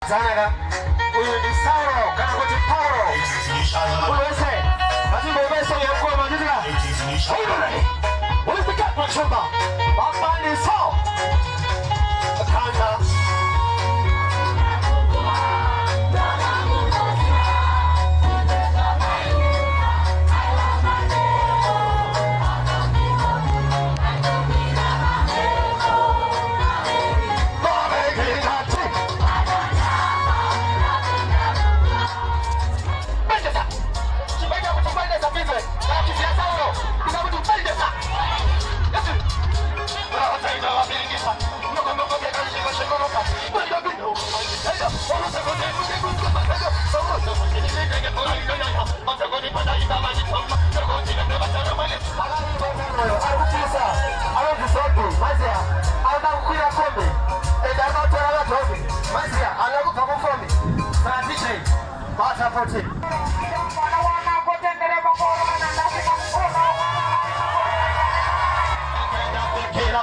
Zanega. Huyu ni Sauro, kana kuti Paulo. Uweze. Lazima uweze yakuwa majira. Huyu nani? Ulifika kwa chumba. Baba ni sawa. Kanga. Kila,